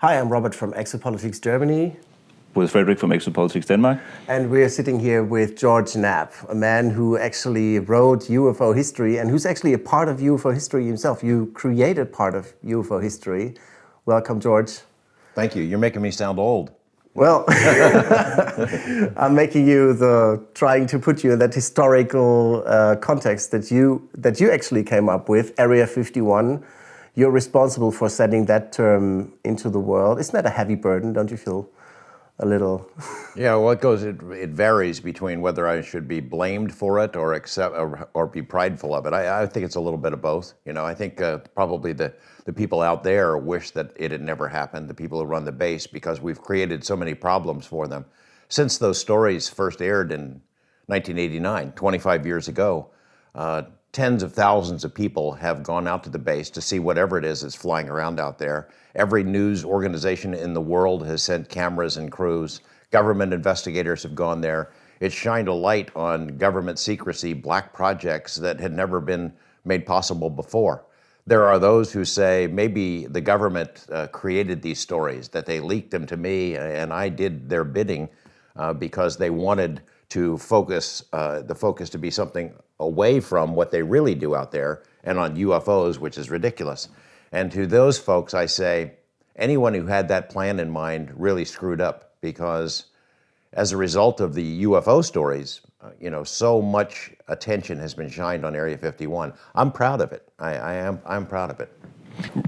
Hi, I'm Robert from Exopolitics Germany. With Frederick from Exopolitics Denmark. And we're sitting here with George Knapp, a man who actually wrote UFO history and who's actually a part of UFO history himself. You created part of UFO history. Welcome, George. Thank you. You're making me sound old. Well, I'm making you trying to put you in that historical context that you actually came up with, Area 51. You're responsible for sending that term into the world. Isn't that a heavy burden? Don't you feel a little? Yeah, well, it varies between whether I should be blamed for it or accept or be prideful of it. I think it's a little bit of both. You know, I think probably the people out there wish that it had never happened, the people who run the base, because we've created so many problems for them. Since those stories first aired in 1989, 25 years ago, tens of thousands of people have gone out to the base to see whatever it is that's flying around out there. Every news organization in the world has sent cameras and crews. Government investigators have gone there. It shined a light on government secrecy, black projects that had never been made possible before. There are those who say maybe the government created these stories, that they leaked them to me and I did their bidding because they wanted to focus, the focus to be something away from what they really do out there and on UFOs, which is ridiculous. And to those folks, I say, anyone who had that plan in mind really screwed up, because as a result of the UFO stories, so much attention has been shined on Area 51. I'm proud of it. I'm proud of it.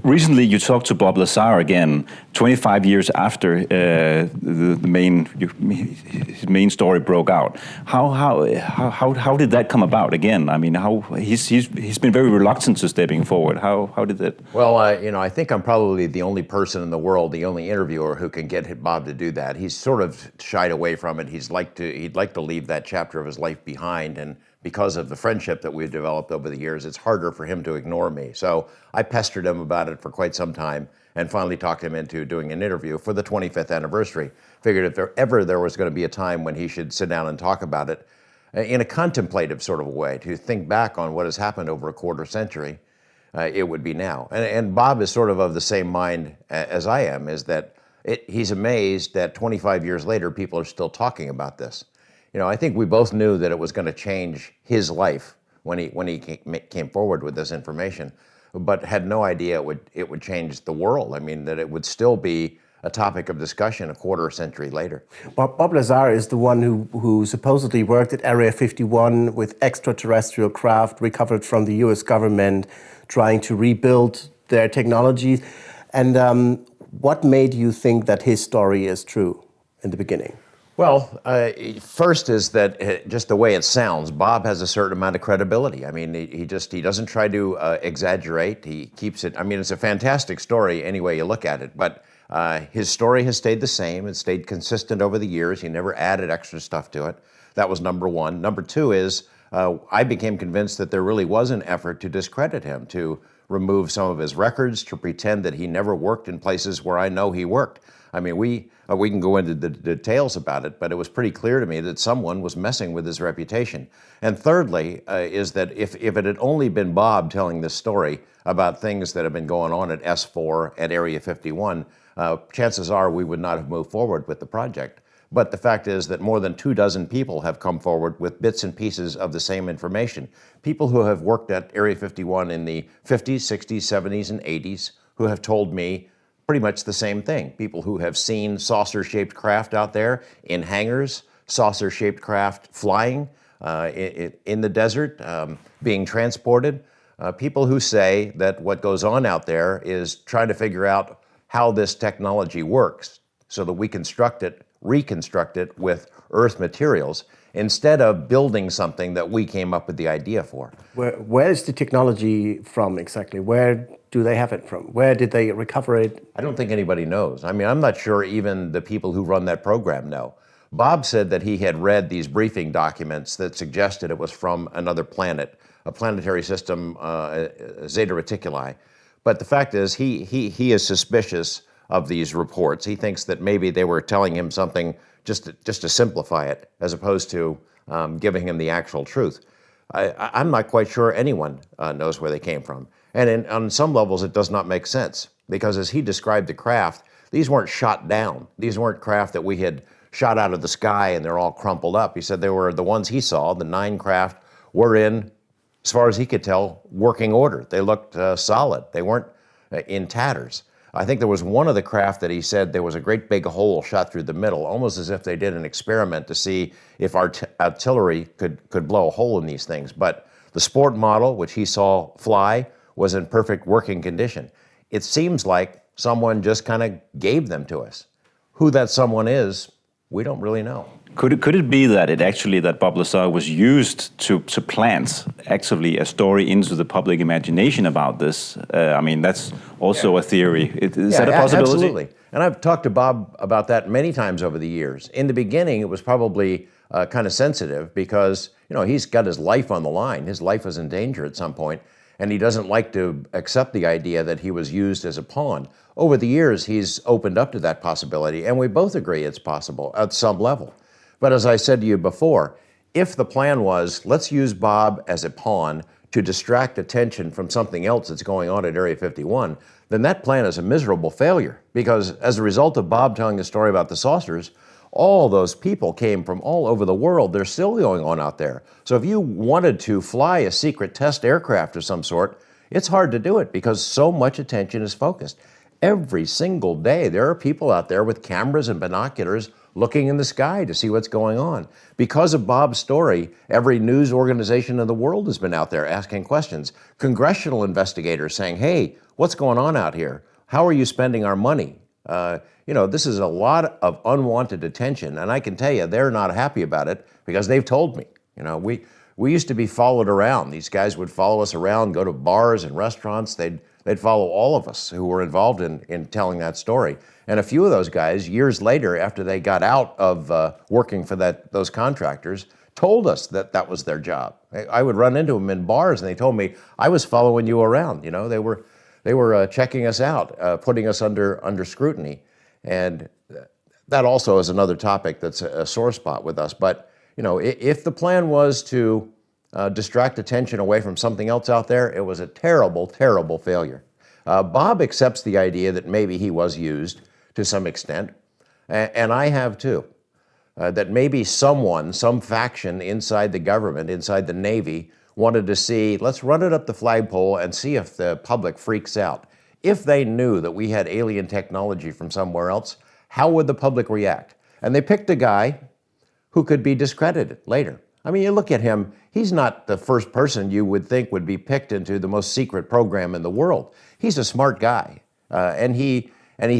Recently, you talked to Bob Lazar again, 25 years after his main story broke out. How did that come about again? I mean, he's been very reluctant to stepping forward. How did that? Well, I think I'm probably the only person in the world, the only interviewer who can get Bob to do that. He's sort of shied away from it. He'd like to leave that chapter of his life behind, and because of the friendship that we've developed over the years, it's harder for him to ignore me. So I pestered him about it for quite some time and finally talked him into doing an interview for the 25th anniversary. Figured if there was going to be a time when he should sit down and talk about it in a contemplative sort of a way, to think back on what has happened over a quarter century, it would be now. And Bob is sort of the same mind as I am, is that he's amazed that 25 years later, people are still talking about this. I think we both knew that it was going to change his life when he came forward with this information, but had no idea it would change the world. I mean, that it would still be a topic of discussion a quarter century later. Bob Lazar is the one who supposedly worked at Area 51 with extraterrestrial craft recovered from the US government, trying to rebuild their technologies. And what made you think that his story is true in the beginning? Well, first is that just the way it sounds, Bob has a certain amount of credibility. I mean, he doesn't try to exaggerate. He keeps it. I mean, it's a fantastic story any way you look at it. But his story has stayed the same. It stayed consistent over the years. He never added extra stuff to it. That was number one. Number two is I became convinced that there really was an effort to discredit him, to remove some of his records, to pretend that he never worked in places where I know he worked. I mean, we can go into the details about it, but it was pretty clear to me that someone was messing with his reputation. And thirdly, is that if it had only been Bob telling this story about things that have been going on at S4 at Area 51, chances are we would not have moved forward with the project. But the fact is that more than 24 people have come forward with bits and pieces of the same information. People who have worked at Area 51 in the 50s, 60s, 70s, and 80s who have told me pretty much the same thing. People who have seen saucer-shaped craft out there in hangars, saucer-shaped craft flying in the desert, being transported. People who say that what goes on out there is trying to figure out how this technology works so that we reconstruct it with Earth materials instead of building something that we came up with the idea for. Where is the technology from exactly? Where do they have it from? Where did they recover it? I don't think anybody knows. I mean, I'm not sure even the people who run that program know. Bob said that he had read these briefing documents that suggested it was from another planet, a planetary system, Zeta Reticuli. But the fact is, he is suspicious of these reports. He thinks that maybe they were telling him something just to simplify it, as opposed to giving him the actual truth. I'm not quite sure anyone knows where they came from. And on some levels, it does not make sense, because as he described the craft, these weren't shot down. These weren't craft that we had shot out of the sky and they're all crumpled up. He said they were the ones he saw, the 9 craft, were in, as far as he could tell, working order. They looked solid. They weren't in tatters. I think there was one of the craft that he said there was a great big hole shot through the middle, almost as if they did an experiment to see if artillery could blow a hole in these things. But the sport model, which he saw fly, was in perfect working condition. It seems like someone just kind of gave them to us. Who that someone is, we don't really know. Could it be that that Bob Lazar was used to plant actively a story into the public imagination about this? I mean, that's also a theory. Is that a possibility? Absolutely. And I've talked to Bob about that many times over the years. In the beginning, it was probably kind of sensitive because, he's got his life on the line. His life was in danger at some point, and he doesn't like to accept the idea that he was used as a pawn. Over the years, he's opened up to that possibility, and we both agree it's possible at some level. But as I said to you before, if the plan was, let's use Bob as a pawn to distract attention from something else that's going on at Area 51, then that plan is a miserable failure. Because as a result of Bob telling the story about the saucers, all those people came from all over the world. They're still going on out there. So if you wanted to fly a secret test aircraft of some sort, it's hard to do it because so much attention is focused. Every single day, there are people out there with cameras and binoculars looking in the sky to see what's going on. Because of Bob's story, every news organization in the world has been out there asking questions. Congressional investigators saying, hey, what's going on out here? How are you spending our money? This is a lot of unwanted attention, and I can tell you they're not happy about it because they've told me. We used to be followed around. These guys would follow us around, go to bars and restaurants. They'd follow all of us who were involved in telling that story. And a few of those guys, years later, after they got out of working for those contractors, told us that was their job. I would run into them in bars, and they told me, I was following you around. They were checking us out, putting us under scrutiny. And that also is another topic that's a sore spot with us. But, if the plan was to distract attention away from something else out there, it was a terrible, terrible failure. Bob accepts the idea that maybe he was used to some extent, and I have too, that maybe some faction inside the government, inside the Navy, wanted to see, let's run it up the flagpole and see if the public freaks out. If they knew that we had alien technology from somewhere else, how would the public react? And they picked a guy who could be discredited later. I mean, you look at him, he's not the first person you would think would be picked into the most secret program in the world. He's a smart guy, and he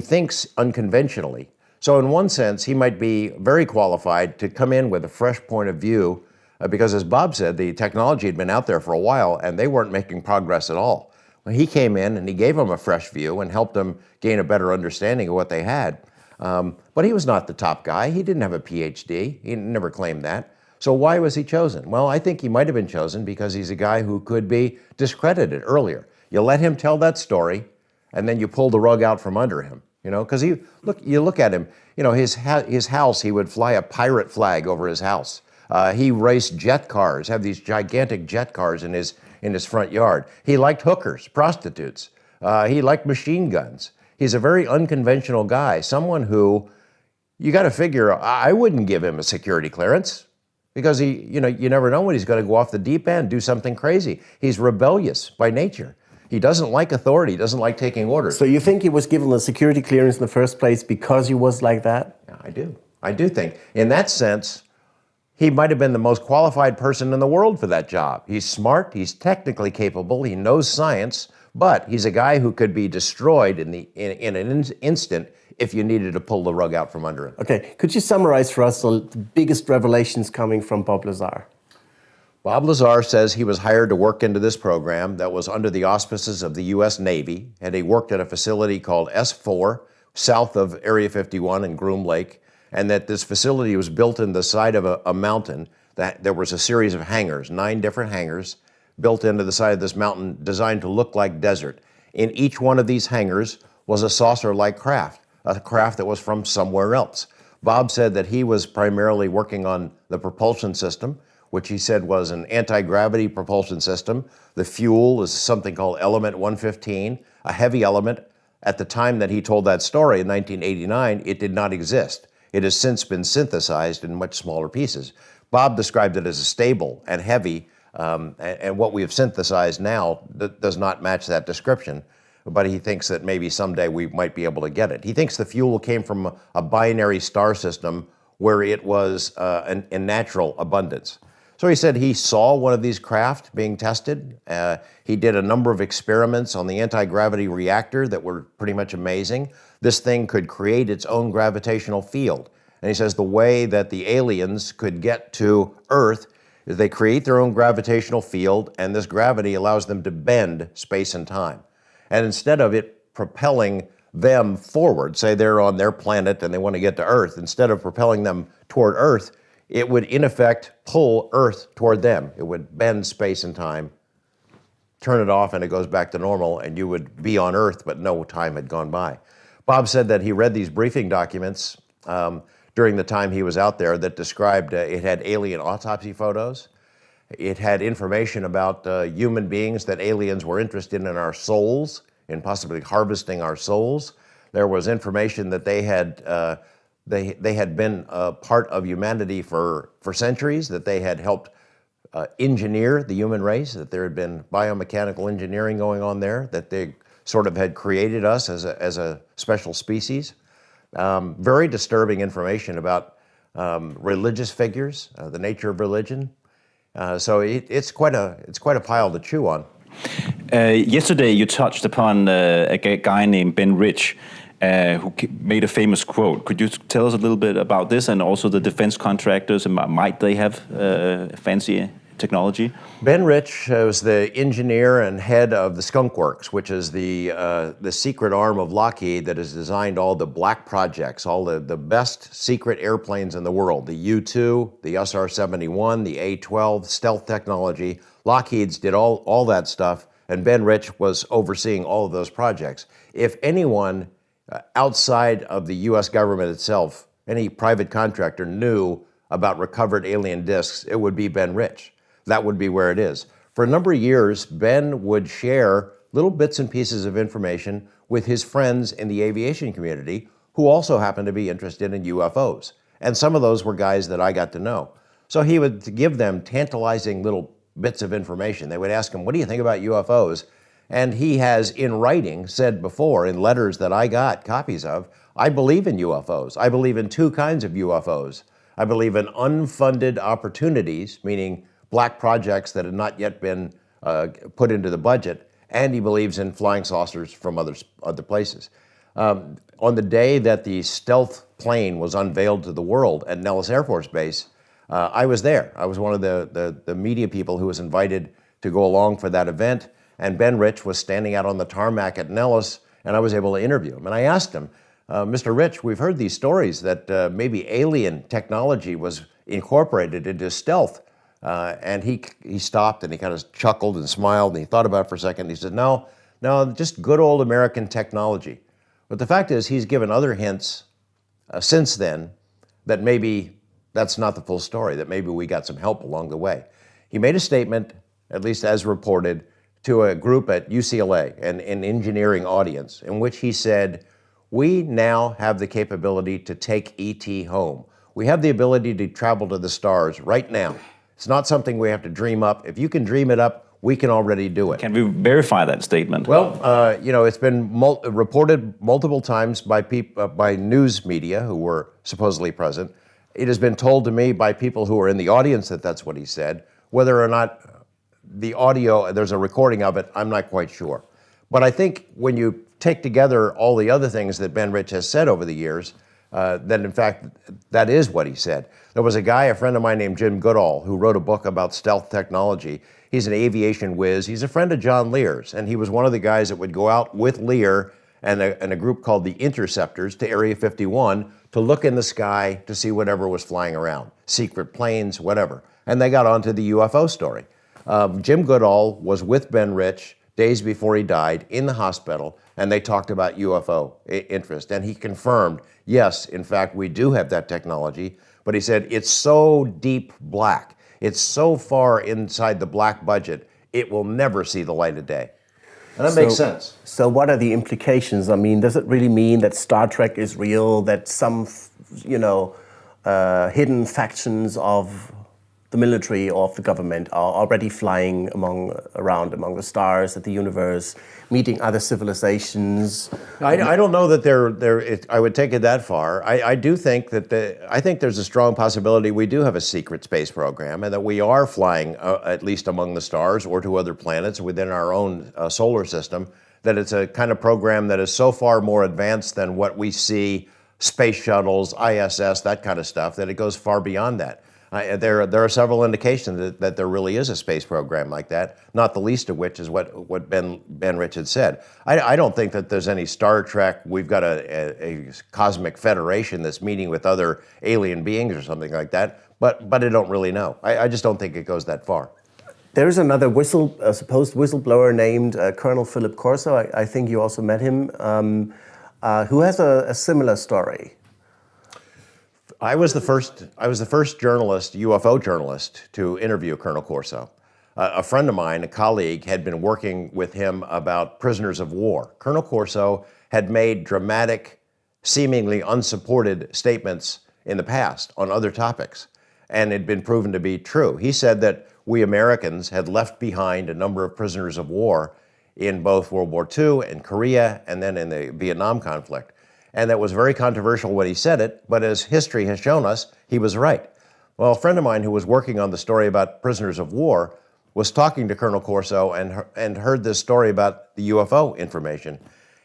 thinks unconventionally. So in one sense, he might be very qualified to come in with a fresh point of view, because as Bob said, the technology had been out there for a while, and they weren't making progress at all. Well, he came in, and he gave them a fresh view and helped them gain a better understanding of what they had. But he was not the top guy. He didn't have a PhD. He never claimed that. So why was he chosen? Well, I think he might have been chosen because he's a guy who could be discredited earlier. You let him tell that story, and then you pull the rug out from under him. Because you look at him. His house, he would fly a pirate flag over his house. He raced jet cars, have these gigantic jet cars in his front yard. He liked hookers, prostitutes. He liked machine guns. He's a very unconventional guy, someone who you got to figure, I wouldn't give him a security clearance because you never know when he's going to go off the deep end, do something crazy. He's rebellious by nature. He doesn't like authority, he doesn't like taking orders. So you think he was given a security clearance in the first place because he was like that? Yeah, I do. I do think. In that sense, he might have been the most qualified person in the world for that job. He's smart, he's technically capable, he knows science, but he's a guy who could be destroyed in an instant if you needed to pull the rug out from under him. Okay, could you summarize for us the biggest revelations coming from Bob Lazar? Bob Lazar says he was hired to work into this program that was under the auspices of the U.S. Navy, and he worked at a facility called S4, south of Area 51 in Groom Lake, and that this facility was built in the side of a mountain, that there was a series of hangars, 9 different hangars, built into the side of this mountain designed to look like desert. In each one of these hangars was a saucer-like craft, a craft that was from somewhere else. Bob said that he was primarily working on the propulsion system, which he said was an anti-gravity propulsion system. The fuel is something called element 115, a heavy element, at the time that he told that story in 1989, it did not exist. It has since been synthesized in much smaller pieces. Bob described it as stable and heavy, and what we have synthesized now does not match that description, but he thinks that maybe someday we might be able to get it. He thinks the fuel came from a binary star system where it was in natural abundance. So he said he saw one of these craft being tested. He did a number of experiments on the anti-gravity reactor that were pretty much amazing. This thing could create its own gravitational field. And he says the way that the aliens could get to Earth is they create their own gravitational field, and this gravity allows them to bend space and time. And instead of it propelling them forward, say they're on their planet and they want to get to Earth, instead of propelling them toward Earth, it would in effect pull Earth toward them. It would bend space and time, turn it off, and it goes back to normal, and you would be on Earth, but no time had gone by. Bob said that he read these briefing documents during the time he was out there that described it had alien autopsy photos. It had information about human beings, that aliens were interested in our souls, in possibly harvesting our souls. There was information that they had been a part of humanity for centuries, that they had helped engineer the human race, that there had been biomechanical engineering going on there, that they sort of had created us as a special species. Very disturbing information about religious figures, the nature of religion. So it's quite a pile to chew on. Yesterday you touched upon a guy named Ben Rich, who made a famous quote. Could you tell us a little bit about this, and also the defense contractors, and might they have fancy technology? Ben Rich was the engineer and head of the Skunk Works, which is the secret arm of Lockheed that has designed all the black projects, all the best secret airplanes in the world, the U-2, the SR-71, the A-12, stealth technology. Lockheed's did all that stuff, and Ben Rich was overseeing all of those projects. If anyone outside of the U.S. government itself, any private contractor knew about recovered alien discs, it would be Ben Rich. That would be where it is. For a number of years, Ben would share little bits and pieces of information with his friends in the aviation community who also happened to be interested in UFOs. And some of those were guys that I got to know. So he would give them tantalizing little bits of information. They would ask him, what do you think about UFOs? And he has, in writing, said before, in letters that I got copies of, I believe in UFOs. I believe in two kinds of UFOs. I believe in unfunded opportunities, meaning black projects that had not yet been put into the budget, and he believes in flying saucers from other places. On the day that the stealth plane was unveiled to the world at Nellis Air Force Base, I was there. I was one of the media people who was invited to go along for that event, and Ben Rich was standing out on the tarmac at Nellis, and I was able to interview him. And I asked him, Mr. Rich, we've heard these stories that maybe alien technology was incorporated into stealth. And he stopped and he kind of chuckled and smiled and he thought about it for a second. And he said, no, just good old American technology. But the fact is he's given other hints since then that maybe that's not the full story, that maybe we got some help along the way. He made a statement, at least as reported, to a group at UCLA, an engineering audience, in which he said, we now have the capability to take ET home. We have the ability to travel to the stars right now. It's not something we have to dream up. If you can dream it up, we can already do it. Can we verify that statement? Well, it's been reported multiple times by news media who were supposedly present. It has been told to me by people who were in the audience that that's what he said. Whether or not the audio, there's a recording of it, I'm not quite sure. But I think when you take together all the other things that Ben Rich has said over the years, that in fact, that is what he said. There was a friend of mine named Jim Goodall, who wrote a book about stealth technology. He's an aviation whiz. He's a friend of John Lear's, and he was one of the guys that would go out with Lear and a group called the Interceptors to Area 51 to look in the sky to see whatever was flying around, secret planes, whatever. And they got onto the UFO story. Jim Goodall was with Ben Rich days before he died in the hospital, and they talked about UFO interest. And he confirmed, yes, in fact, we do have that technology, but he said it's so deep black, it's so far inside the black budget, it will never see the light of day. And that makes sense. So what are the implications? I mean, does it really mean that Star Trek is real, that some, hidden factions of the military or of the government are already flying around among the stars of the universe, meeting other civilizations? I don't know that I would take it that far. I do think that I think there's a strong possibility we do have a secret space program, and that we are flying at least among the stars or to other planets within our own solar system. That it's a kind of program that is so far more advanced than what we see, space shuttles, ISS, that kind of stuff, that it goes far beyond that. There are several indications that there really is a space program like that, not the least of which is what Ben Rich had said. I don't think that there's any Star Trek, we've got a cosmic federation that's meeting with other alien beings or something like that, but I don't really know. I just don't think it goes that far. There's another supposed whistleblower named Colonel Philip Corso. I think you also met him, who has a similar story. I was the first journalist, UFO journalist, to interview Colonel Corso. A friend of mine, a colleague, had been working with him about prisoners of war. Colonel Corso had made dramatic, seemingly unsupported statements in the past on other topics, and it had been proven to be true. He said that we Americans had left behind a number of prisoners of war in both World War II and Korea, and then in the Vietnam conflict. And that was very controversial when he said it, but as history has shown us, he was right. Well, a friend of mine who was working on the story about prisoners of war was talking to Colonel Corso and heard this story about the UFO information.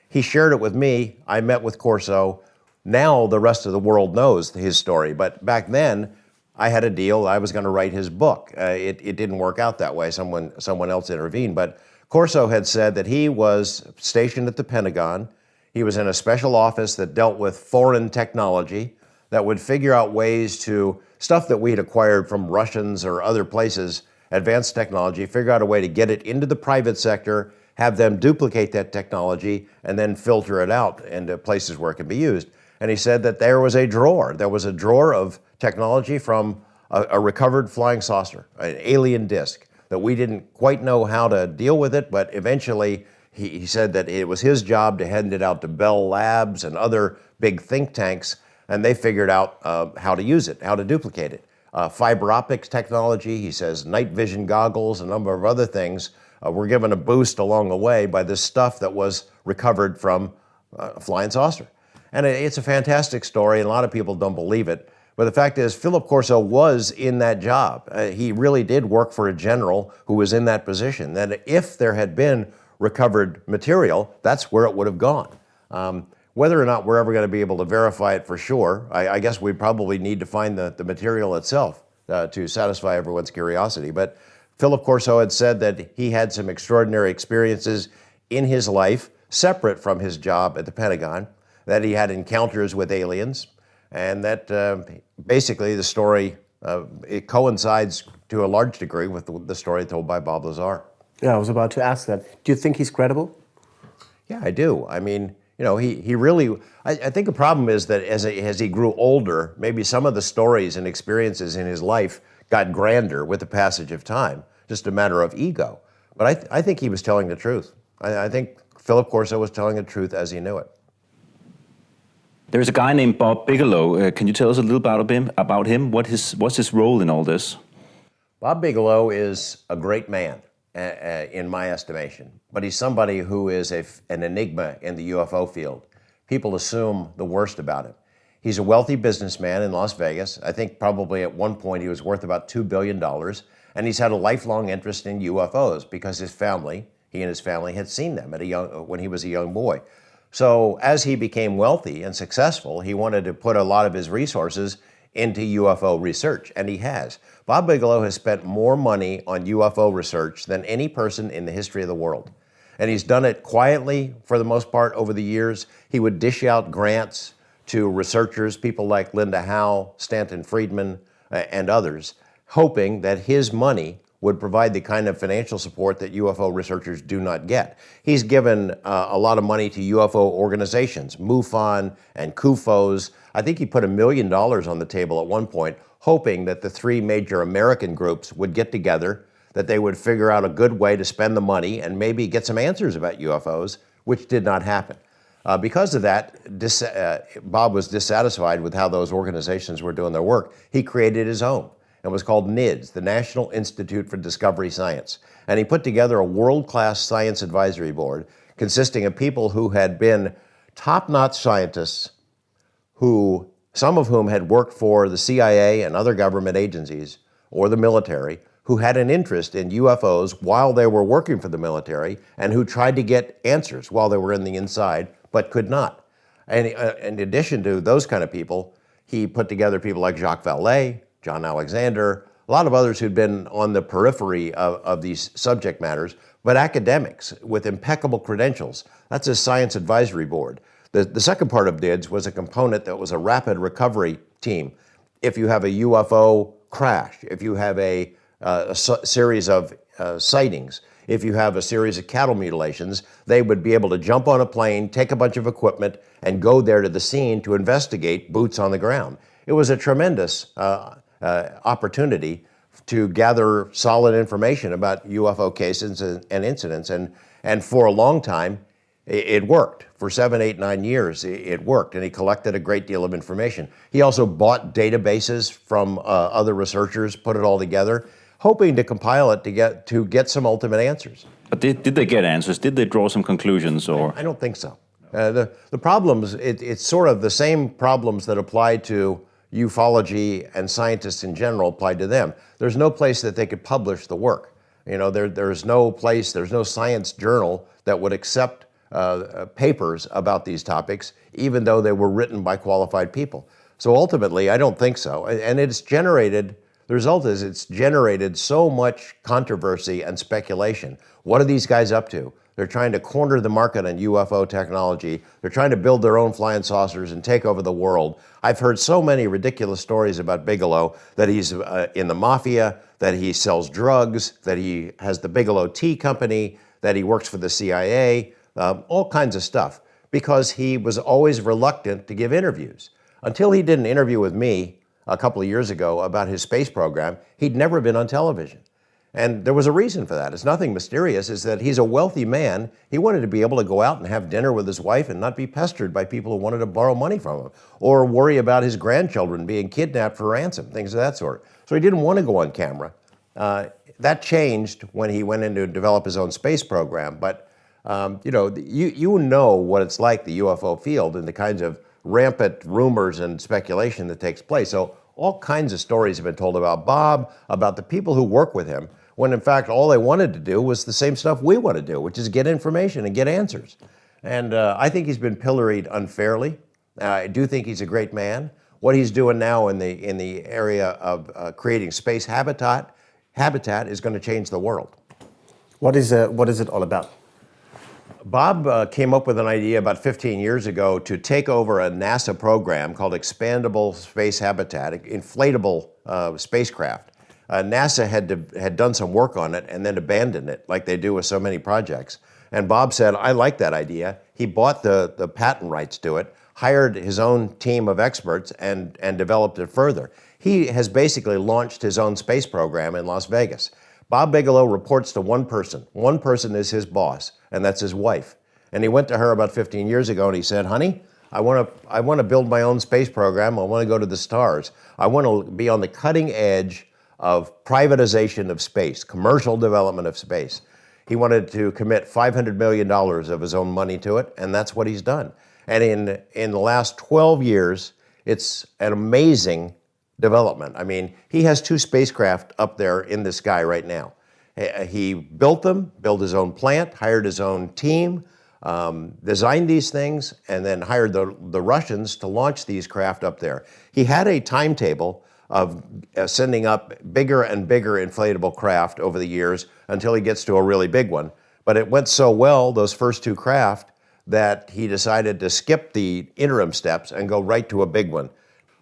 He shared it with me. I met with Corso. Now the rest of the world knows his story, but back then I had a deal. I was going to write his book. It didn't work out that way. Someone else intervened, but Corso had said that he was stationed at the Pentagon. He was in a special office that dealt with foreign technology that would figure out ways to, stuff that we had acquired from Russians or other places, advanced technology, figure out a way to get it into the private sector, have them duplicate that technology, and then filter it out into places where it can be used. And he said that there was a drawer of technology from a recovered flying saucer, an alien disc, that we didn't quite know how to deal with it, but eventually he said that it was his job to hand it out to Bell Labs and other big think tanks, and they figured out how to use it, how to duplicate it. Fiber optics technology, he says, night vision goggles, a number of other things were given a boost along the way by this stuff that was recovered from a flying saucer. And it's a fantastic story, and a lot of people don't believe it. But the fact is, Philip Corso was in that job. He really did work for a general who was in that position. That if there had been recovered material, that's where it would have gone. Whether or not we're ever going to be able to verify it for sure, I guess we probably need to find the material itself to satisfy everyone's curiosity. But Philip Corso had said that he had some extraordinary experiences in his life, separate from his job at the Pentagon, that he had encounters with aliens, and that basically the story, it coincides to a large degree with the story told by Bob Lazar. Yeah, I was about to ask that. Do you think he's credible? Yeah, I do. I mean, he really, I think the problem is that as he grew older, maybe some of the stories and experiences in his life got grander with the passage of time, just a matter of ego. But I think he was telling the truth. I think Philip Corso was telling the truth as he knew it. There's a guy named Bob Bigelow. Can you tell us a little about him? What's his role in all this? Bob Bigelow is a great man, in my estimation, but he's somebody who is an enigma in the UFO field. People assume the worst about him. He's a wealthy businessman in Las Vegas. I think probably at one point he was worth about $2 billion, and he's had a lifelong interest in UFOs because he and his family had seen them when he was a young boy. So as he became wealthy and successful, he wanted to put a lot of his resources into UFO research, and he has. Bob Bigelow has spent more money on UFO research than any person in the history of the world. And he's done it quietly for the most part over the years. He would dish out grants to researchers, people like Linda Howe, Stanton Friedman, and others, hoping that his money would provide the kind of financial support that UFO researchers do not get. He's given a lot of money to UFO organizations, MUFON and CUFOs. I think he put $1 million on the table at one point, hoping that the three major American groups would get together. that they would figure out a good way to spend the money and maybe get some answers about UFOs, which did not happen. Because of that, Bob was dissatisfied with how those organizations were doing their work. He created his own. It was called NIDS, the National Institute for Discovery Science. And he put together a world-class science advisory board consisting of people who had been top-notch scientists, some of whom had worked for the CIA and other government agencies or the military, who had an interest in UFOs while they were working for the military and who tried to get answers while they were in the inside but could not. And in addition to those kind of people, he put together people like Jacques Vallée, John Alexander, a lot of others who'd been on the periphery of these subject matters, but academics with impeccable credentials. That's a science advisory board. The second part of NIDS was a component that was a rapid recovery team. If you have a UFO crash, if you have a series of sightings, if you have a series of cattle mutilations, they would be able to jump on a plane, take a bunch of equipment, and go there to the scene to investigate, boots on the ground. It was a tremendous opportunity to gather solid information about UFO cases and incidents. And for a long time, it worked. For 7, 8, 9 years, it worked, and he collected a great deal of information. He also bought databases from other researchers, put it all together, hoping to compile it to get some ultimate answers. But did they get answers? Did they draw some conclusions? Or I don't think so. The problems, it's sort of the same problems that apply to ufology and scientists in general applied to them. There's no place that they could publish the work. You know, there's no place, there's no science journal that would accept papers about these topics, even though they were written by qualified people. So ultimately, I don't think so. And the result is it's generated so much controversy and speculation. What are these guys up to? They're trying to corner the market on UFO technology. They're trying to build their own flying saucers and take over the world. I've heard so many ridiculous stories about Bigelow, that he's in the mafia, that he sells drugs, that he has the Bigelow Tea Company, that he works for the CIA, all kinds of stuff, because he was always reluctant to give interviews. Until he did an interview with me a couple of years ago about his space program, he'd never been on television. And there was a reason for that. It's nothing mysterious. It's that he's a wealthy man. He wanted to be able to go out and have dinner with his wife and not be pestered by people who wanted to borrow money from him or worry about his grandchildren being kidnapped for ransom, things of that sort. So he didn't want to go on camera. That changed when he went in to develop his own space program. But you know what it's like, the UFO field, and the kinds of rampant rumors and speculation that takes place. So all kinds of stories have been told about Bob, about the people who work with him, when in fact all they wanted to do was the same stuff we want to do, which is get information and get answers. And I think he's been pilloried unfairly. I do think he's a great man. What he's doing now in the area of creating space habitat is going to change the world. What is it all about? Bob came up with an idea about 15 years ago to take over a NASA program called Expandable Space Habitat, inflatable spacecraft. NASA had done some work on it and then abandoned it, like they do with so many projects. And Bob said, I like that idea. He bought the patent rights to it, hired his own team of experts, and developed it further. He has basically launched his own space program in Las Vegas. Bob Bigelow reports to one person. One person is his boss, and that's his wife. And he went to her about 15 years ago and he said, honey, I want to build my own space program. I want to go to the stars. I want to be on the cutting edge of privatization of space, commercial development of space. He wanted to commit $500 million of his own money to it, and that's what he's done. And in the last 12 years, it's an amazing development. I mean, he has 2 spacecraft up there in the sky right now. He built them, built his own plant, hired his own team, designed these things, and then hired the Russians to launch these craft up there. He had a timetable of sending up bigger and bigger inflatable craft over the years until he gets to a really big one. But it went so well, those first 2 craft, that he decided to skip the interim steps and go right to a big one.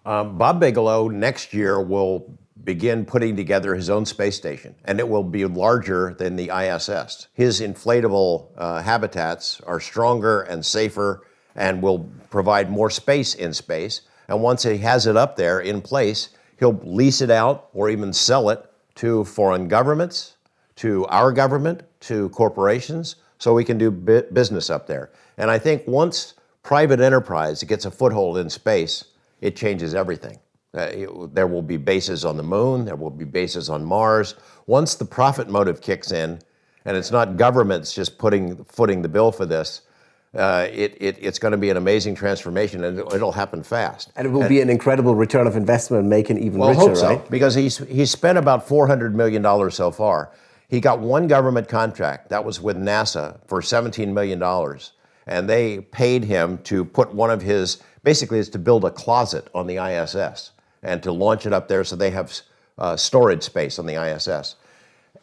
Bob Bigelow next year will begin putting together his own space station, and it will be larger than the ISS. His inflatable habitats are stronger and safer and will provide more space in space. And once he has it up there in place, he'll lease it out or even sell it to foreign governments, to our government, to corporations, so we can do business up there. And I think once private enterprise gets a foothold in space, it changes everything. There will be bases on the moon, there will be bases on Mars. Once the profit motive kicks in, and it's not governments just footing the bill for this, it's going to be an amazing transformation, and it'll happen fast. And it will be an incredible return of investment, make it even richer, hope so, right? because he's spent about $400 million so far. He got one government contract, that was with NASA, for $17 million. And they paid him to put one of his, basically it's to build a closet on the ISS and to launch it up there so they have storage space on the ISS.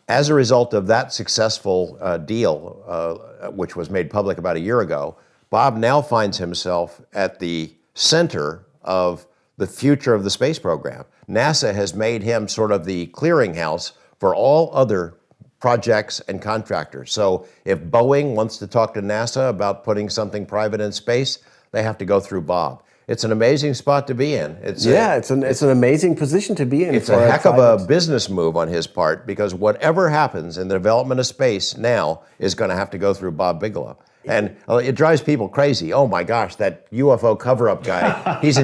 As a result of that successful deal, which was made public about a year ago, Bob now finds himself at the center of the future of the space program. NASA has made him sort of the clearinghouse for all other projects and contractors. So if Boeing wants to talk to NASA about putting something private in space, they have to go through Bob. It's an amazing spot to be in. It's an amazing position to be in. It's a heck of a business move on his part, because whatever happens in the development of space now is going to have to go through Bob Bigelow. And it drives people crazy. Oh my gosh, that UFO cover-up guy, he's now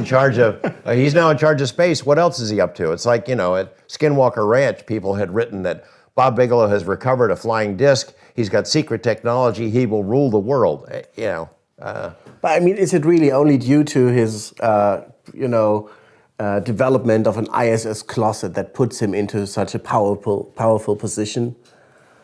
in charge of space. What else is he up to? It's like, at Skinwalker Ranch, people had written that Bob Bigelow has recovered a flying disc. He's got secret technology. He will rule the world. But I mean, is it really only due to his, development of an ISS closet that puts him into such a powerful position?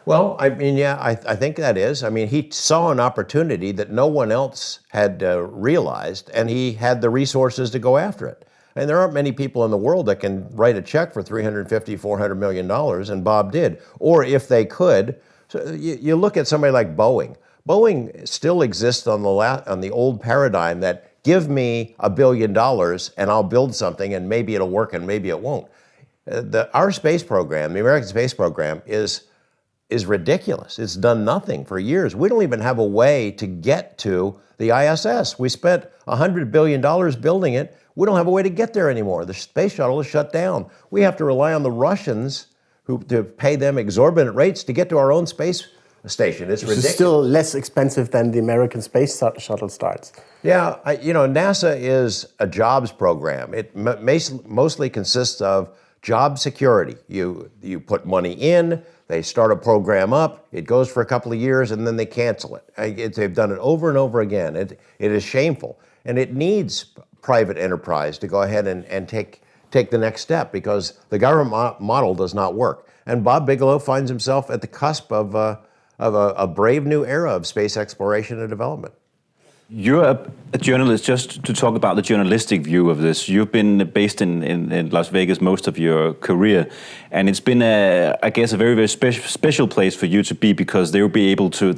Well, I mean, yeah, I think that is. I mean, he saw an opportunity that no one else had realized, and he had the resources to go after it. And there aren't many people in the world that can write a check for $350, $400 million, and Bob did. Or if they could, so you look at somebody like Boeing. Boeing still exists on the old paradigm that give me $1 billion and I'll build something and maybe it'll work and maybe it won't. Our space program, the American space program, is ridiculous. It's done nothing for years. We don't even have a way to get to the ISS. We spent $100 billion building it. We don't have a way to get there anymore. The space shuttle is shut down. We have to rely on the Russians to pay them exorbitant rates to get to our own space station. It's ridiculous. It's still less expensive than the American space shuttle starts. Yeah, NASA is a jobs program. It mostly consists of job security. You put money in, they start a program up, it goes for a couple of years, and then they cancel it. They've done it over and over again. It is shameful, and it needs private enterprise to go ahead and take the next step, because the government model does not work. And Bob Bigelow finds himself at the cusp of a brave new era of space exploration and development. You're a journalist. Just to talk about the journalistic view of this, you've been based in Las Vegas most of your career, and it's been, I guess, a very, very special place for you to be, because they'll be able to,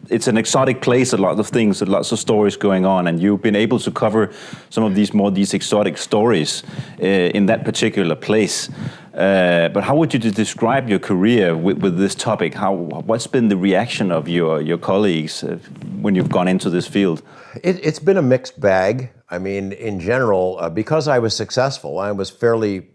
it's an exotic place, a lot of things, lots of stories going on, and you've been able to cover some of these exotic stories in that particular place. But how would you describe your career with this topic? What's been the reaction of your colleagues when you've gone into this field? It's been a mixed bag. I mean, in general, because I was successful, I was fairly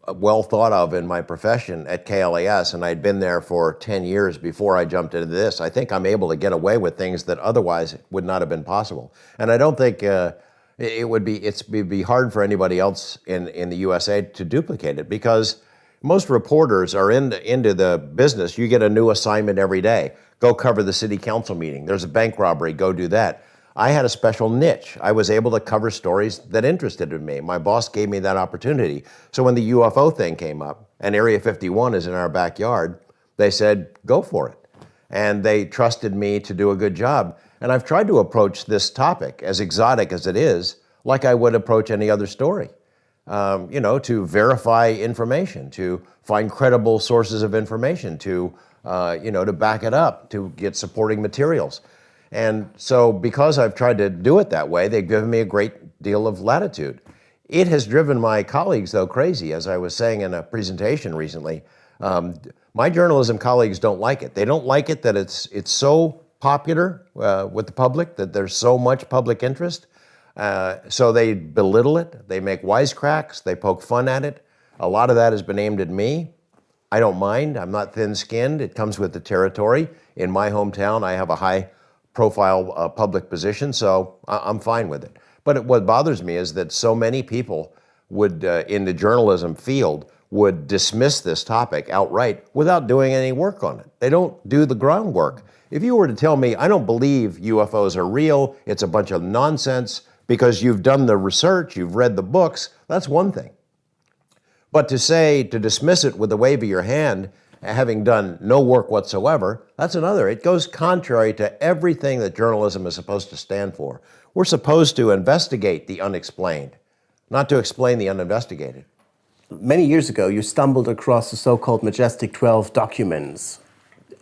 well thought of in my profession at KLAS, and I'd been there for 10 years before I jumped into this. I think I'm able to get away with things that otherwise would not have been possible. And I don't think it would be hard for anybody else in the USA to duplicate it, because most reporters are into the business. You get a new assignment every day. Go cover the city council meeting. There's a bank robbery. Go do that. I had a special niche. I was able to cover stories that interested me. My boss gave me that opportunity. So when the UFO thing came up, and Area 51 is in our backyard, they said, go for it. And they trusted me to do a good job. And I've tried to approach this topic, as exotic as it is, like I would approach any other story. To verify information, to find credible sources of information, to back it up, to get supporting materials. And so because I've tried to do it that way, they've given me a great deal of latitude. It has driven my colleagues, though, crazy. As I was saying in a presentation recently, my journalism colleagues don't like it. They don't like it that it's so popular with the public, that there's so much public interest. So they belittle it, they make wisecracks, they poke fun at it. A lot of that has been aimed at me. I don't mind. I'm not thin-skinned. It comes with the territory. In my hometown, I have a high-profile public position, so I'm fine with it. But what bothers me is that so many people would, in the journalism field, would dismiss this topic outright without doing any work on it. They don't do the groundwork. If you were to tell me, I don't believe UFOs are real, it's a bunch of nonsense, because you've done the research, you've read the books, that's one thing. But to dismiss it with a wave of your hand, having done no work whatsoever, that's another. It goes contrary to everything that journalism is supposed to stand for. We're supposed to investigate the unexplained, not to explain the uninvestigated. Many years ago, you stumbled across the so-called Majestic 12 documents.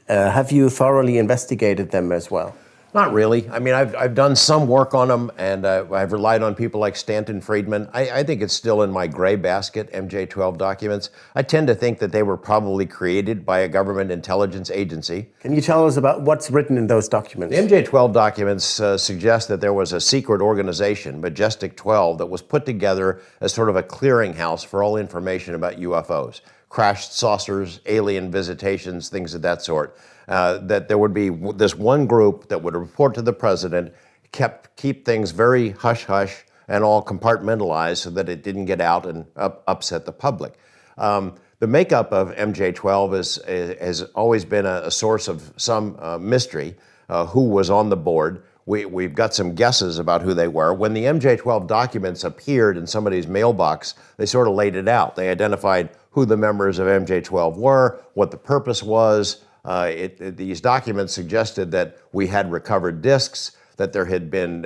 Have you thoroughly investigated them as well? Not really. I mean, I've done some work on them, and I've relied on people like Stanton Friedman. I think it's still in my gray basket, MJ-12 documents. I tend to think that they were probably created by a government intelligence agency. Can you tell us about what's written in those documents? The MJ-12 documents suggest that there was a secret organization, Majestic 12, that was put together as sort of a clearinghouse for all information about UFOs. Crashed saucers, alien visitations, things of that sort. That there would be this one group that would report to the president, keep things very hush-hush and all compartmentalized so that it didn't get out and upset the public. The makeup of MJ-12 has always been a source of some mystery. Who was on the board? We've got some guesses about who they were. When the MJ-12 documents appeared in somebody's mailbox, they sort of laid it out. They identified who the members of MJ-12 were, what the purpose was. These documents suggested that we had recovered discs, that there had been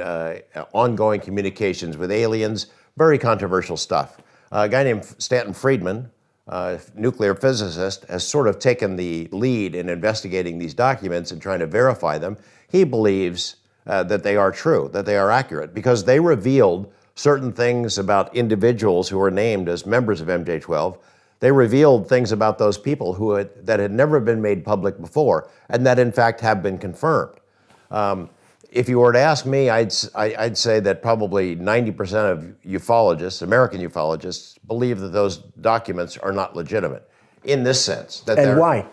ongoing communications with aliens, very controversial stuff. A guy named Stanton Friedman, nuclear physicist, has sort of taken the lead in investigating these documents and trying to verify them. He believes that they are true, that they are accurate, because they revealed certain things about individuals who were named as members of MJ-12. They revealed things about those people that had never been made public before, and that in fact have been confirmed. If you were to ask me, I'd say that probably 90% of ufologists, American ufologists, believe that those documents are not legitimate in this sense. And why?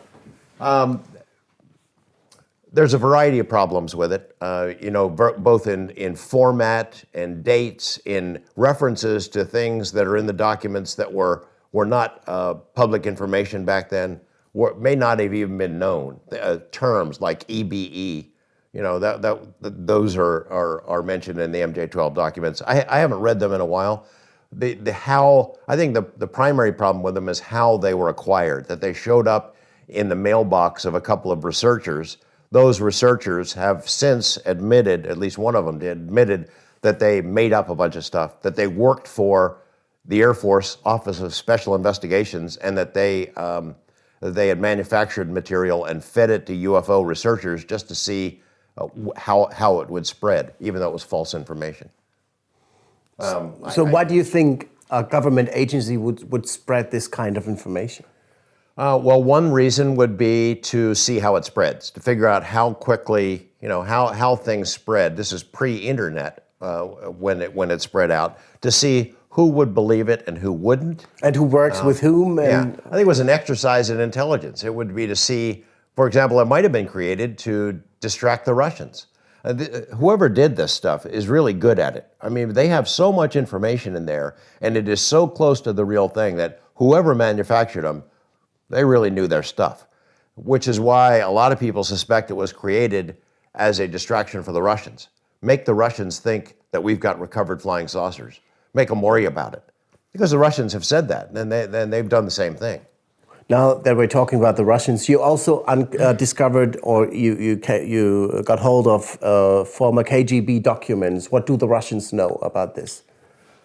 There's a variety of problems with it, both in format and dates, in references to things that are in the documents that were not public information back then, may not have even been known. Terms like EBE, those are mentioned in the MJ-12 documents. I haven't read them in a while. I think the primary problem with them is how they were acquired, that they showed up in the mailbox of a couple of researchers. Those researchers have since admitted, at least one of them admitted, that they made up a bunch of stuff, that they worked for the Air Force Office of Special Investigations, and that they had manufactured material and fed it to UFO researchers just to see how it would spread, even though it was false information. So why do you think a government agency would spread this kind of information? Well, one reason would be to see how it spreads, to figure out how quickly, how things spread. This is pre-internet when it spread out, to see who would believe it and who wouldn't. And who works with whom. And I think it was an exercise in intelligence. It would be to see, for example, it might have been created to distract the Russians. Whoever did this stuff is really good at it. I mean, they have so much information in there, and it is so close to the real thing that whoever manufactured them, they really knew their stuff, which is why a lot of people suspect it was created as a distraction for the Russians. Make the Russians think that we've got recovered flying saucers. Make them worry about it. Because the Russians have said that, and then they've done the same thing. Now that we're talking about the Russians, you also discovered, or you got hold of former KGB documents. What do the Russians know about this?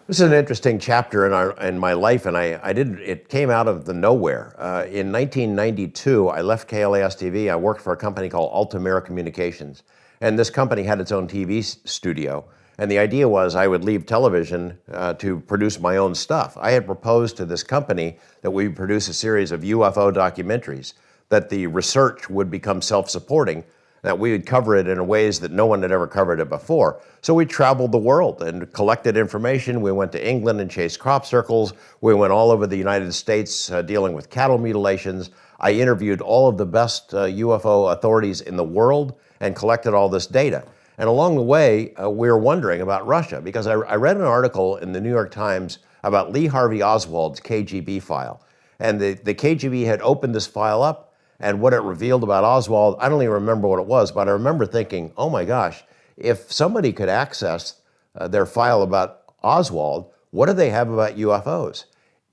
This is an interesting chapter in my life, and it came out of the nowhere. In 1992, I left KLAS TV. I worked for a company called Altamira Communications, and this company had its own TV studio. And the idea was I would leave television to produce my own stuff. I had proposed to this company that we produce a series of UFO documentaries, that the research would become self-supporting, that we would cover it in ways that no one had ever covered it before. So we traveled the world and collected information. We went to England and chased crop circles. We went all over the United States dealing with cattle mutilations. I interviewed all of the best UFO authorities in the world and collected all this data. And along the way, we were wondering about Russia, because I read an article in the New York Times about Lee Harvey Oswald's KGB file. And the KGB had opened this file up, and what it revealed about Oswald, I don't even remember what it was, but I remember thinking, oh my gosh, if somebody could access their file about Oswald, what do they have about UFOs?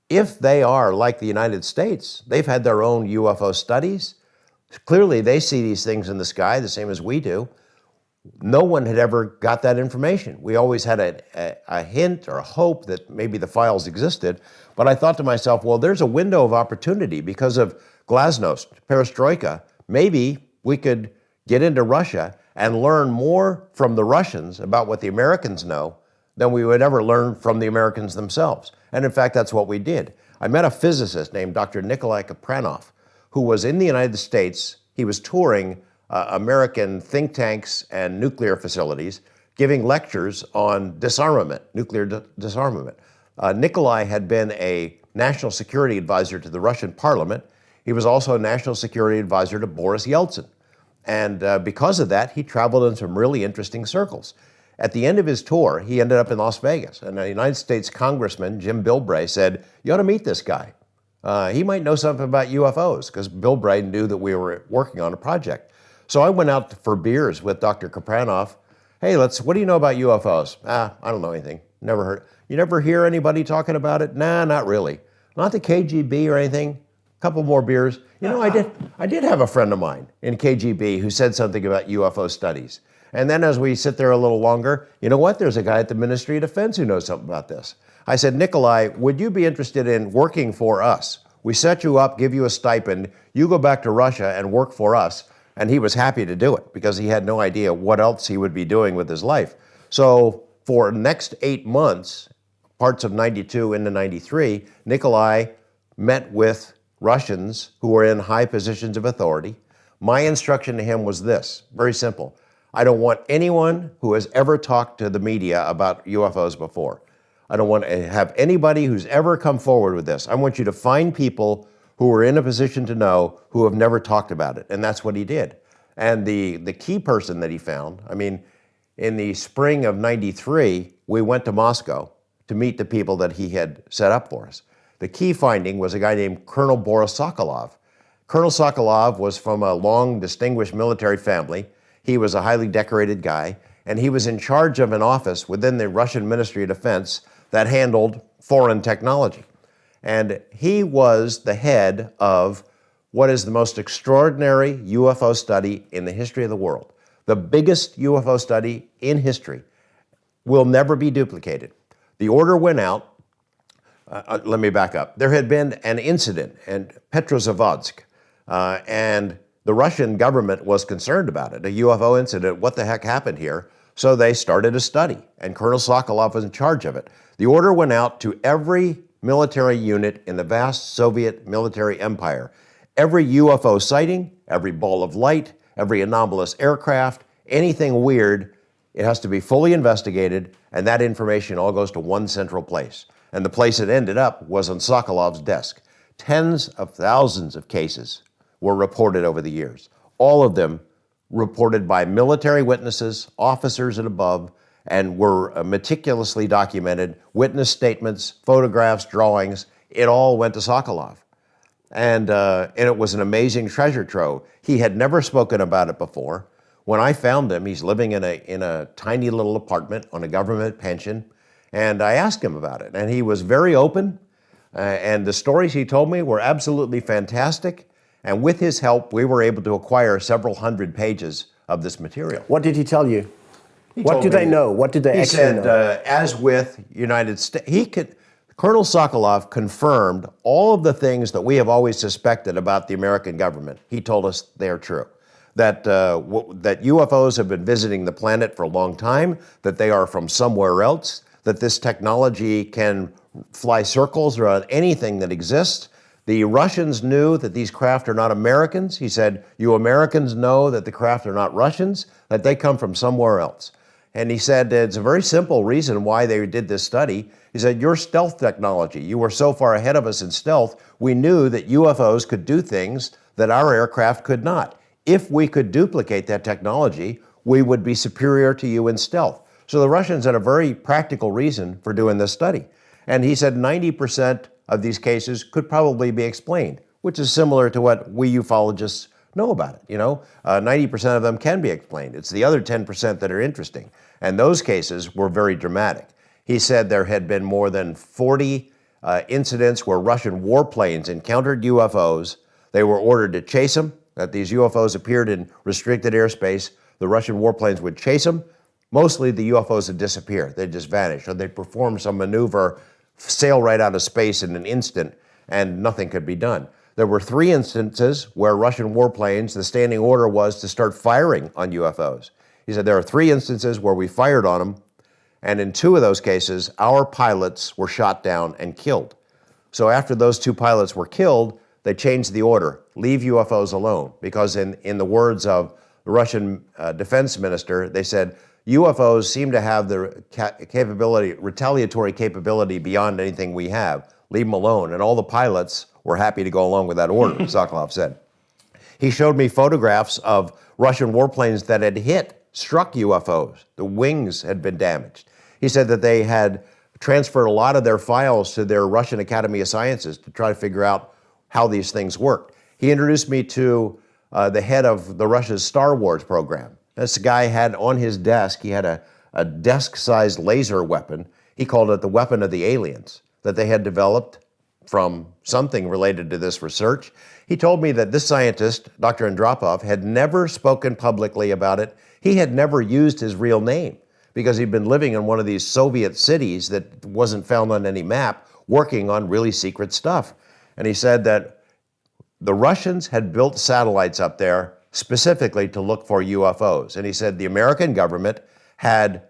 If they are like the United States, they've had their own UFO studies. Clearly, they see these things in the sky the same as we do. No one had ever got that information. We always had a hint or a hope that maybe the files existed. But I thought to myself, well, there's a window of opportunity because of Glasnost, Perestroika. Maybe we could get into Russia and learn more from the Russians about what the Americans know than we would ever learn from the Americans themselves. And in fact, that's what we did. I met a physicist named Dr. Nikolai Kapranov, who was in the United States. He was touring American think tanks and nuclear facilities, giving lectures on disarmament, nuclear disarmament. Nikolai had been a national security advisor to the Russian parliament. He was also a national security advisor to Boris Yeltsin. And because of that, he traveled in some really interesting circles. At the end of his tour, he ended up in Las Vegas. And a United States Congressman, Jim Bilbray, said, you ought to meet this guy. He might know something about UFOs, because Bilbray knew that we were working on a project. So I went out for beers with Dr. Kapranov. Hey, what do you know about UFOs? I don't know anything. Never heard. You never hear anybody talking about it? Nah, not really. Not the KGB or anything. A couple more beers. You know, I did have a friend of mine in KGB who said something about UFO studies. And then as we sit there a little longer, you know what? There's a guy at the Ministry of Defense who knows something about this. I said, Nikolai, would you be interested in working for us? We set you up, give you a stipend. You go back to Russia and work for us. And he was happy to do it because he had no idea what else he would be doing with his life. So for the next 8 months, parts of 92 into 93, Nikolai met with Russians who were in high positions of authority. My instruction to him was this, very simple. I don't want anyone who has ever talked to the media about UFOs before. I don't want to have anybody who's ever come forward with this. I want you to find people who are in a position to know who have never talked about it. And that's what he did. And the key person that he found, I mean, in the spring of 93, we went to Moscow to meet the people that he had set up for us. The key finding was a guy named Colonel Boris Sokolov. Colonel Sokolov was from a long, distinguished military family. He was a highly decorated guy, and he was in charge of an office within the Russian Ministry of Defense that handled foreign technology. And he was the head of what is the most extraordinary UFO study in the history of the world. The biggest UFO study in history will never be duplicated. The order went out. Let me back up. There had been an incident in Petrozavodsk, and the Russian government was concerned about it, a UFO incident. What the heck happened here? So they started a study, and Colonel Sokolov was in charge of it. The order went out to every military unit in the vast Soviet military empire. Every UFO sighting, every ball of light, every anomalous aircraft, anything weird, it has to be fully investigated, and that information all goes to one central place. And the place it ended up was on Sokolov's desk. Tens of thousands of cases were reported over the years, all of them reported by military witnesses, officers and above, and were meticulously documented, witness statements, photographs, drawings. It all went to Sokolov. And it was an amazing treasure trove. He had never spoken about it before. When I found him, he's living in a tiny little apartment on a government pension, and I asked him about it. And he was very open, and the stories he told me were absolutely fantastic. And with his help, we were able to acquire several hundred pages of this material. What did he tell you? What do they know? What did they actually know? He said, as with United States, Colonel Sokolov confirmed all of the things that we have always suspected about the American government. He told us they are true. That UFOs have been visiting the planet for a long time, that they are from somewhere else, that this technology can fly circles around anything that exists, The Russians knew that these craft are not Americans. He said, you Americans know that the craft are not Russians, that they come from somewhere else. And he said it's a very simple reason why they did this study. He said, your stealth technology, you were so far ahead of us in stealth, we knew that UFOs could do things that our aircraft could not. If we could duplicate that technology, we would be superior to you in stealth. So the Russians had a very practical reason for doing this study. And he said 90% of these cases could probably be explained, which is similar to what we ufologists know about it. 90% of them can be explained. It's the other 10% that are interesting. And those cases were very dramatic. He said there had been more than 40 incidents where Russian warplanes encountered UFOs. They were ordered to chase them, that these UFOs appeared in restricted airspace. The Russian warplanes would chase them. Mostly the UFOs would disappear. They'd just vanish. Or they'd perform some maneuver, sail right out of space in an instant, and nothing could be done. There were 3 instances where Russian warplanes, the standing order was to start firing on UFOs. He said there are 3 instances where we fired on them, and in 2 of those cases, our pilots were shot down and killed. So after those 2 pilots were killed, they changed the order, leave UFOs alone, because in the words of the Russian defense minister, they said, UFOs seem to have the retaliatory capability beyond anything we have. Leave them alone. And all the pilots were happy to go along with that order, Sokolov said. He showed me photographs of Russian warplanes that had struck UFOs. The wings had been damaged. He said that they had transferred a lot of their files to their Russian Academy of Sciences to try to figure out how these things worked. He introduced me to the head of the Russia's Star Wars program. This guy had on his desk, he had a desk-sized laser weapon. He called it the weapon of the aliens, that they had developed from something related to this research. He told me that this scientist, Dr. Andropov, had never spoken publicly about it. He had never used his real name because he'd been living in one of these Soviet cities that wasn't found on any map, working on really secret stuff. And he said that the Russians had built satellites up there specifically to look for UFOs. And he said the American government had,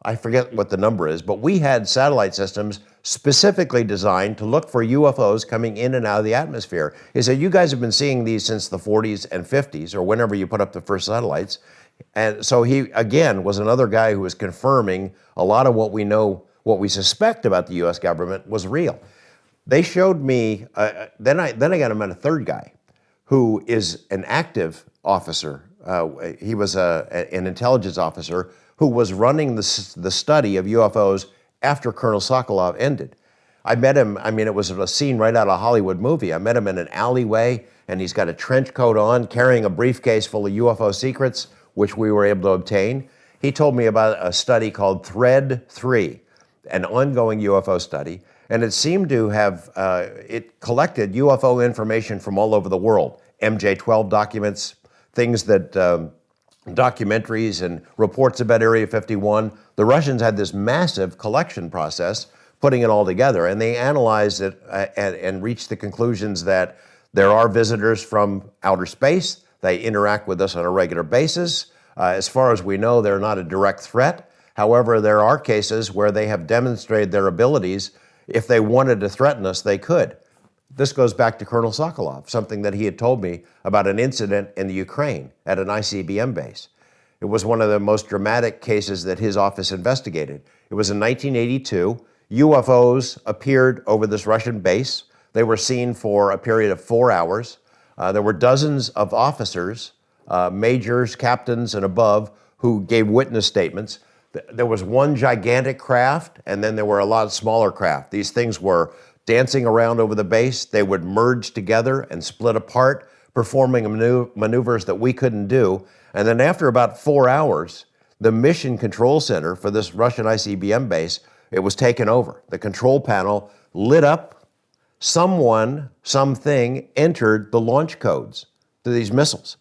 I forget what the number is, but we had satellite systems specifically designed to look for UFOs coming in and out of the atmosphere. He said, you guys have been seeing these since the 40s and 50s, or whenever you put up the first satellites. And so he, again, was another guy who was confirming a lot of what we know, what we suspect about the US government was real. They showed me, then I got to meet a third guy who is an active officer. He was an intelligence officer who was running the study of UFOs after Colonel Sokolov ended. I met him, it was a scene right out of a Hollywood movie. I met him in an alleyway, and he's got a trench coat on, carrying a briefcase full of UFO secrets, which we were able to obtain. He told me about a study called Thread 3, an ongoing UFO study, and it seemed to have, it collected UFO information from all over the world, MJ-12 documents, things that, documentaries and reports about Area 51. The Russians had this massive collection process, putting it all together, and they analyzed it and reached the conclusions that there are visitors from outer space. They interact with us on a regular basis. As far as we know, they're not a direct threat. However, there are cases where they have demonstrated their abilities. If they wanted to threaten us, they could. This goes back to Colonel Sokolov, something that he had told me about an incident in the Ukraine at an ICBM base. It was one of the most dramatic cases that his office investigated. It was in 1982. UFOs appeared over this Russian base. They were seen for a period of 4 hours. There were dozens of officers, majors, captains, and above, who gave witness statements. There was one gigantic craft, and then there were a lot of smaller craft. These things were dancing around over the base. They would merge together and split apart, performing maneuvers that we couldn't do. And then after about 4 hours, the mission control center for this Russian ICBM base, it was taken over. The control panel lit up. Something entered the launch codes to these missiles.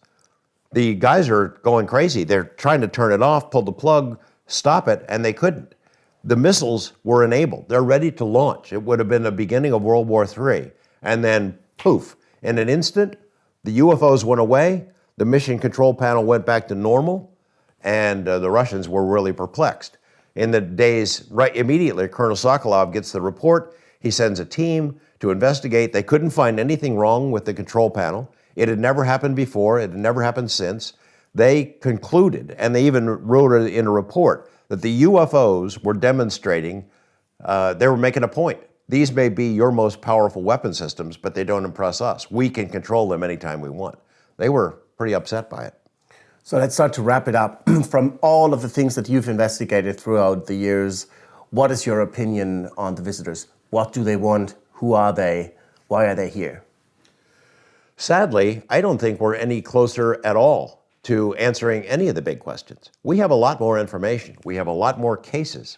The guys are going crazy. They're trying to turn it off, pull the plug, stop it, and they couldn't. The missiles were enabled. They're ready to launch. It would have been the beginning of World War III. And then, poof, in an instant, the UFOs went away, the mission control panel went back to normal, and the Russians were really perplexed. In the days, right immediately, Colonel Sokolov gets the report. He sends a team to investigate. They couldn't find anything wrong with the control panel. It had never happened before. It had never happened since. They concluded, and they even wrote it in a report, that the UFOs were demonstrating, they were making a point. These may be your most powerful weapon systems, but they don't impress us. We can control them anytime we want. They were pretty upset by it. So let's start to wrap it up. From all of the things that you've investigated throughout the years, what is your opinion on the visitors? What do they want? Who are they? Why are they here? Sadly, I don't think we're any closer at all to answering any of the big questions. We have a lot more information. We have a lot more cases.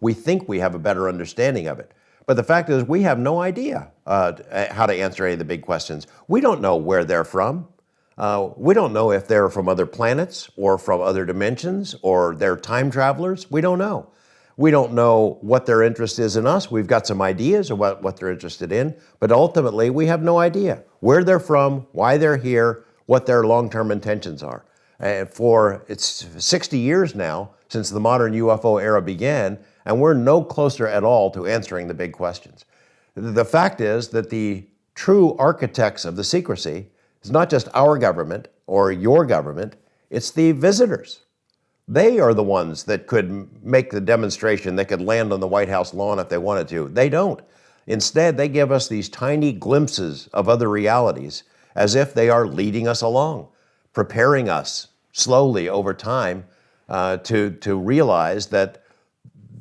We think we have a better understanding of it. But the fact is, we have no idea how to answer any of the big questions. We don't know where they're from. We don't know if they're from other planets or from other dimensions or they're time travelers. We don't know. We don't know what their interest is in us. We've got some ideas of what they're interested in, but ultimately we have no idea where they're from, why they're here, what their long-term intentions are. It's 60 years now since the modern UFO era began, and we're no closer at all to answering the big questions. The fact is that the true architects of the secrecy is not just our government or your government, it's the visitors. They are the ones that could make the demonstration, that could land on the White House lawn if they wanted to. They don't. Instead, they give us these tiny glimpses of other realities as if they are leading us along, preparing us slowly over time to realize that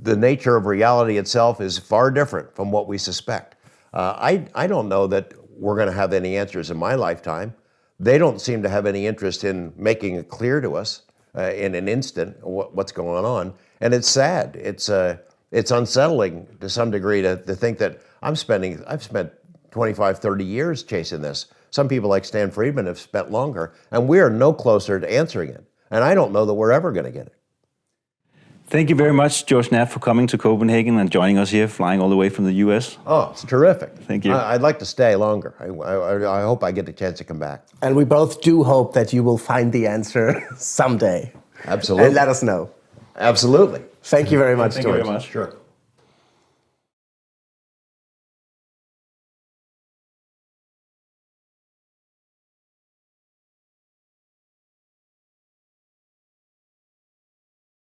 the nature of reality itself is far different from what we suspect. I don't know that we're going to have any answers in my lifetime. They don't seem to have any interest in making it clear to us in an instant what's going on. And it's sad. It's unsettling to some degree to think that I've spent 25, 30 years chasing this. Some people like Stan Friedman have spent longer, and we are no closer to answering it. And I don't know that we're ever going to get it. Thank you very much, George Knapp, for coming to Copenhagen and joining us here, flying all the way from the US. Oh, it's terrific. Thank you. I'd like to stay longer. I hope I get the chance to come back. And we both do hope that you will find the answer someday. Absolutely. And let us know. Absolutely. Thank you very much, Thank George. you very much. Sure.